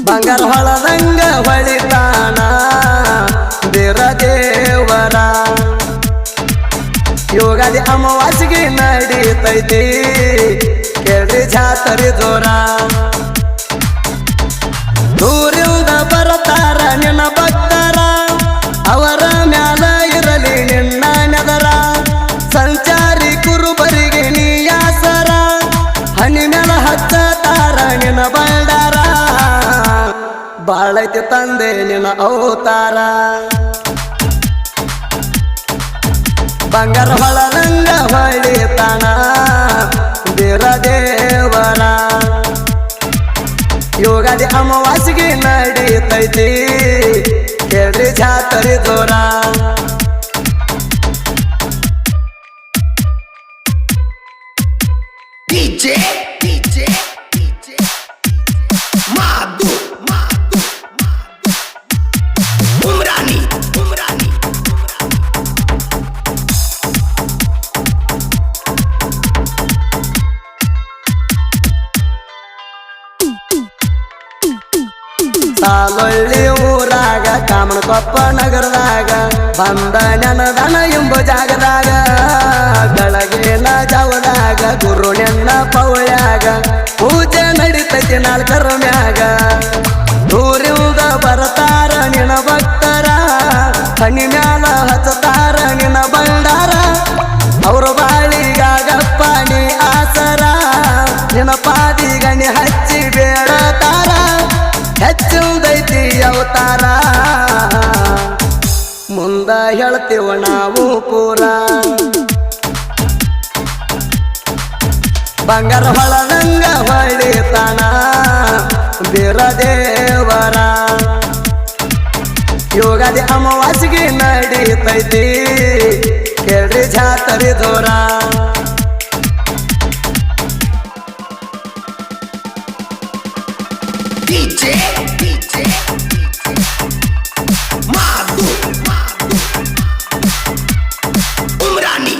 ಬಂಗಾರ ಹೊಳದಂಗ ಹೊಳಿತಾನ ಬೀರ ದೇವರ ಯೋಗಾದಿ ಅಮಾವಾಸ್ಯೆಗೆ ನಡೀತೈತಿ ಕೇಳ್ರಿ ಜಾತ್ರೆ ಜೋರ ದೂರಿಂದ ಬರತಾರ ನಿನ್ನ ಭಕ್ತರ ಅವರ ಮ್ಯಾಲ ಇರಲಿ ನಿನ್ನ ನೆದರ ಸಂಚಾರಿ ಕುರುಬರಿಗೆ ನೀಯಾಸರ ಹನಿ ಮ್ಯಾಲ ಹಚ್ಚತಾರ ನಿನ್ನ ಬಂಡಾರ ಬಾಳೈತಿ ತಂದೆ ನಿನ್ನ ಅವತಾರ ಬಂಗಾರ ಹೊಳದಂಗ ಹೊಳಿತಾನ ಬೀರ ದೇವರ ಯೋಗಾದಿ ಅಮಾವಾಸ್ಯೆಗೆ ನಡೀತೈತಿ ಕೇಳ್ರಿ ಜಾತ್ರೆ ಜೋರ DJ Madu Umrani ಸಾಲೊಳ್ಳಿ ಊರಾಗ ಕಾಮನಕೊಪ್ಪ ನಗರದಾಗ ಬಂದ ನೆನದನ ಎಂಬ ಜಾಗದಾಗ ಗಳಗಿನ ಜಾವದಾಗ ಗುರು ನೆನ್ನ ಪವಳ್ಯಾಗ ಪೂಜೆ ನಡಿತೈತಿ ನಾಲ್ಕರ ಮ್ಯಾಗ ದೂರಿಂದ ಬರ್ತಾರ ನಿನ್ನ ಭಕ್ತರ ಹನಿ ಮ್ಯಾಲ ಹಚ್ಚತಾರ ನಿನ್ನ ಬಂಡಾರ ಅವ್ರ ಬಾಳಿಗಾಗಪ್ಪ ನೀ ಆಸರ ನಿನ್ನ ಪಾದಿಗಣಿ ಹಚ್ಚಿ ಬೇಡತಾರ ಹೆಚ್ಚುದೈತಿ ಅವತಾರ ಮುಂದ ಹೇಳ್ತೀವ ನಾವು ಪೂರ ಬಂಗಾರ ಹೊಳದಂಗ ಹೊಳಿತಾನ ಬೀರ ದೇವರ ಯೋಗಾದಿ ಅಮಾವಾಸ್ಯೆಗೆ ನಡೀತೈತಿ ಕೇಳ್ರಿ ಜಾತ್ರೆ ಜೋರ DJ Madu Umrani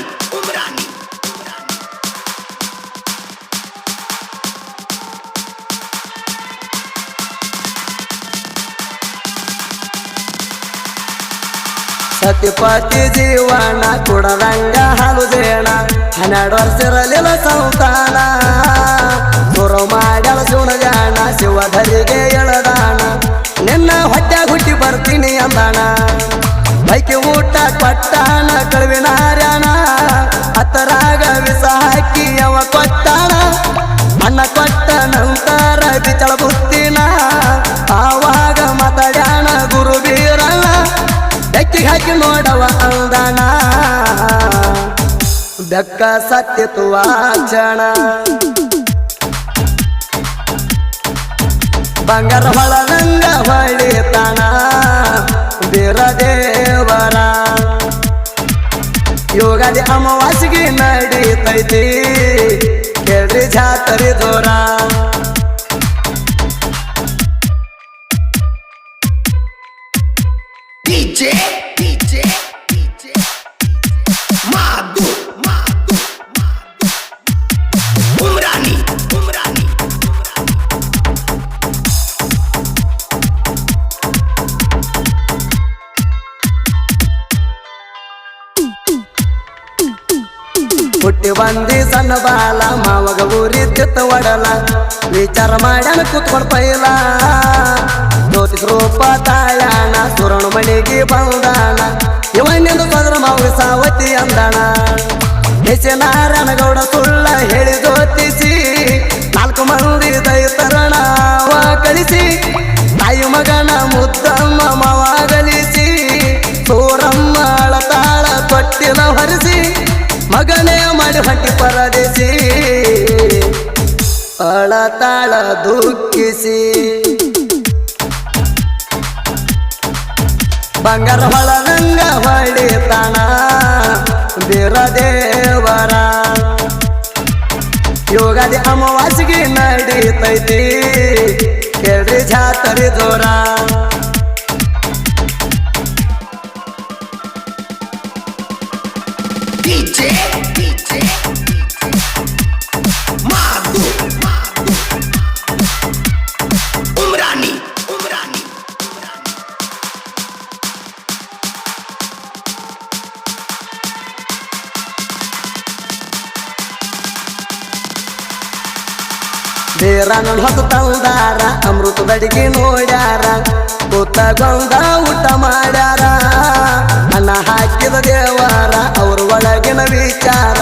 ಸತಿಪತಿ ಜೀವನ ಕುಡದಂಗ ಹಾಲು ಜೇಣ 12 ವರ್ಷಿರಲಿಲ್ಲ ಸಂತಾನ ಸುರು ಮಾಡ್ಯಾಳ ಸುಣಗಾಣ ಶಿವಧರಿಗೆ ಎಳದಾನ ನಿನ್ನ ಹೊಟ್ಟೆ ಹುಟ್ಟಿ ಬರ್ತೀನಿ ಅಂದಾನ ಬೈಕಿ ಊಟ ಕೊಟ್ಟಾನ ಕಳುವಿನಾರ್ಯಾನ ಹತ್ತರಾಗ ವಿಷ ಹಾಕಿ ಅವ ಕೊಟ್ಟಾನ ಅನ್ನ ಕೊಟ್ಟ ನಂತರ ಬಿಚ್ಚಳ ಬುತ್ತಿನ ಆವಾಗ ಮಾತಾಡ್ಯಾನ ಗುರು ಬೀರಣ್ಣ ಬೆಕ್ಕಿಗೆ ಹಾಕಿ ನೋಡವ ಅಂದಾನ ಬೆಕ್ಕ ಸತ್ತಿತು ಆ ಕ್ಷಣ ಬಂಗಾರ ಹೊಳದಂಗ ಹೊಳಿತಾನ ಬೀರ ದೇವರ ಯೋಗಾದಿ ಅಮಾವಾಸ್ಯೆಗೆ ನಡೀತೈತಿ ಕೇಳ್ರಿ ಜಾತ್ರೆ ಜೋರ DJ Madu Umrani ಹುಟ್ಟಿ ಬಂದಿ ಸಣ್ಣ ಬಾಲ ಮಾವಗ ಊರಿ ತಿತ್ತ ಒಡಲ ವಿಚಾರ ಮಾಡ್ಯಾನ ಕೂತ್ಕೊಂಡ್ ಪೈಲ ಜ್ಯೋತಿಷ್ ರೂಪ ತಾಯಾಣ ಸುರಣ ಮಣಿಗೆ ಬಂದಾನ ಇವನಿಂದ ಸದ್ರ ಮಾವ ಸಾವತಿ ಅಂದಾಣ ಹೆಸೆ ನಾರಾಯಣಗೌಡ ಸುಳ್ಳ ಹೇಳಿ ಜ್ಯೋತಿಸಿ 4 ಮಂದಿ ದೈತರಣ ಕಳಿಸಿ ತಾಯಿ ಮಗನ ಮುದ್ದಮ್ಮ ಮಾವಾಗಲಿಸಿ ಸೂರಮ್ಮ ಅಳತಾಳ ತೊಟ್ಟಿನ ಹೊರಿಸಿ ಮಗನೇ ಮಾಡಿ ಹೊಟ್ಟಿ ಪರದೇಸಿ ಅಳತಾಳ ದುಃಖಿಸಿ ಬಂಗಾರ ಹೊಳದಂಗ ಹೊಳಿತಾನ ಬೀರ ದೇವರ ಯೋಗಾದಿ ಅಮಾವಾಸ್ಯೆಗೆ ನಡೀತೈತಿ ಕೇಳ್ರಿ ಜಾತ್ರೆ ಜೋರ ದೇವ್ರ ನನ್ನ ಹೊತ್ತು ತಂದಾರ ಅಮೃತದ ಅಡಿಗೆ ನೋಡ್ಯಾರ ಕೂತಗೊಂಡ ಊಟ ಮಾಡ್ಯಾರ ಅನ್ನ ಹಾಕಿದ ದೇವರ ಅವ್ರ ಒಳಗಿನ ವಿಚಾರ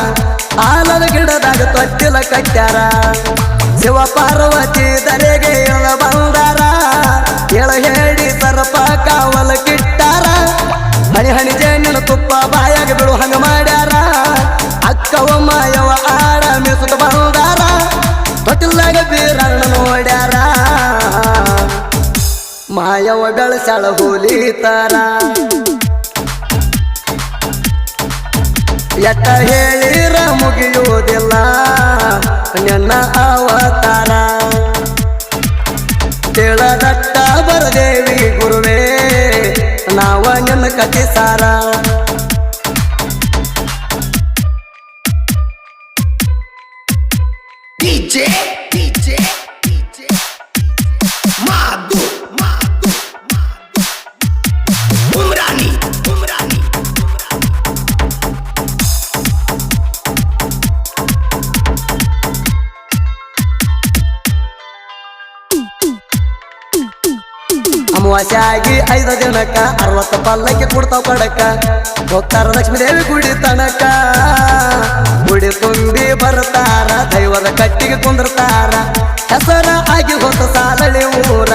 ಆಲದ ಗಿಡದಾಗ ತೊಟ್ಟಿಲ ಕಟ್ಟ್ಯಾರ ಶಿವ ಪಾರ್ವತಿ ದರೆಗೆ ಇಳ ಬಂದಾರ ಎಳ ಹೇಳಿ ಸರ್ಪ ಕಾವಲ ಕಿಟ್ಟಾರ ಹಣಿ ಹಣಿ ಜೇನಿನ ತುಪ್ಪ ಬಾಯಾಗ ಬಿಡು ಹಂಗ ಮಾಡ್ಯಾರ ಅಕ್ಕವ ಮಾಯವ ಆಡ ಮಿಸುತ್ತ ಬಂದಾರ ತೊಟ್ಟಿಲ್ದಾಗ ಬೀರಣ್ಣ ನೋಡ್ಯಾರ ಮಾಯವ ಬೆಳಸಾಳ ಹೋಲಿತಾರ ಎಟ್ಟ ಹೇಳಿರ ಮುಗಿಯುವುದಿಲ್ಲ ನನ್ನ ಅವತಾರ ತಿಳದಟ್ಟ ಬರದೇವಿ ಗುರುವೇ ನಾವ ನಿನ್ನ ಕಥೆ ಸಾರ DJ Madhu Umrani ಅಮಾವಾಸ್ಯಾಗಿ 5 ದಿನಕ್ಕ 60 ಪಲ್ಲಕ್ಕಿ ಕೊಡ್ತಾವ ಕಡಕ ಹೋಗ್ತಾರ ಲಕ್ಷ್ಮೀ ದೇವಿ ಗುಡಿ ತನಕ ಗುಡಿ ತುಂಬಿ ಬರ್ತಾರ ದೈವದ ಕಟ್ಟಿಗೆ ಕುಂದಿರ್ತಾರ ಹೆಸರ ಆಗಿ ಹೊತ್ತು ಸಾಲಳಿ ಊರ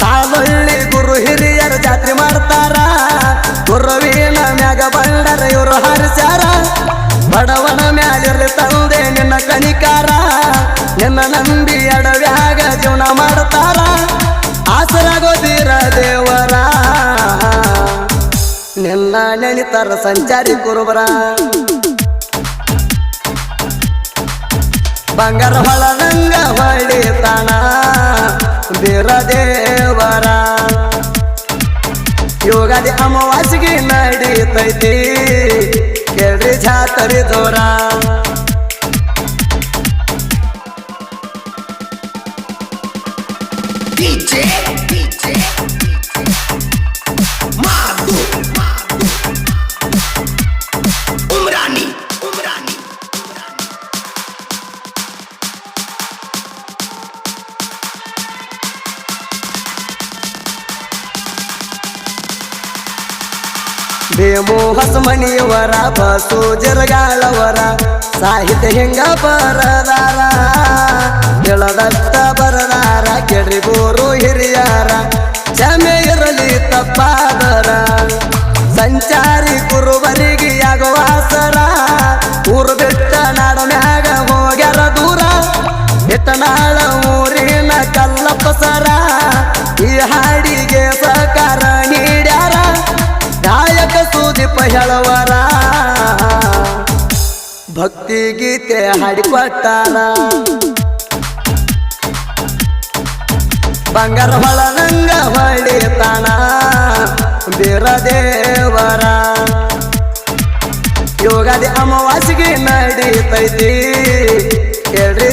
ಸಾಲಳ್ಳಿ ಗುರು ಹಿರಿಯರ ಜಾತ್ರೆ ಮಾಡ್ತಾರ ಗುರುವಿನ ಮ್ಯಾಗ ಬಂಡರ ಇವರು ಹರಿಸ್ಯಾರ ಬಡವನ ಮ್ಯಾಲಿರ್ಲಿ ತಂದೆ ನಿನ್ನ ಕಣಿಕಾರ ನಿನ್ನ ನಂಬಿ ಅಡವ್ಯಾಗ ಜೀವನ ಮಾಡ್ತಾರ ಆಸರಾಗೋದಿರ ದೇವರ ನಿನ್ನ ನೆನಿತರ ಸಂಚಾರಿ ಕುರುಬರ ಬಂಗಾರ ಹೊಳದಂಗ ಹೊಳಿತಾನ ಬೀರ ದೇವರ ಯೋಗಾದಿ ಅಮಾವಾಸ್ಯೆಗೆ ನಡೀತೈತಿ ಕೇಳ್ರಿ ಜಾತರಿ ದೂರ DJ Madhu Umrani ಬೇಮು ಹೊಸಮನಿಯವರ ಬಸು ಜರಗಾಳವರ ಸಾಹಿತ್ಯ ಹಿಂಗ ಬರದಾರ ಹೇಳದಷ್ಟ ಬರದಾರ ಕೆಡ್ರಿ ಗೋರು ಹಿರಿಯರ ಕ್ಷಮೆ ಇರಲಿ ತಪ್ಪಾದರ ಸಂಚಾರಿ ಕುರುಬರಿಗೆ ಆಗುವಾಸರ ಊರು ಬಿಟ್ಟ ನಾಡ ಮ್ಯಾಗ ಹೋಗ್ಯಾರ ದೂರ ಇಟ್ಟನಾಳ ಊರಿನ ಕಲ್ಲಪ್ಪಸರ ಈ ಹಾಡಿಗೆ ಸಹಕಾರ ನೀಡ್ಯಾರ ಗಾಯಕ ಸುದೀಪ ಹೇಳವರ ಭಕ್ತಿ ಗೀತೆ ಹಾಡಿಕೊಟ್ಟಾರ ಬಂಗಾರ ಹೊಳದಂಗ ಹೊಳಿತಾನ ಬೀರ ದೇವರ ಯೋಗಾದಿ ಅಮಾವಾಸ್ಯೆಗೆ ನಡೀತೈತಿ ಕೇಳ್ರಿ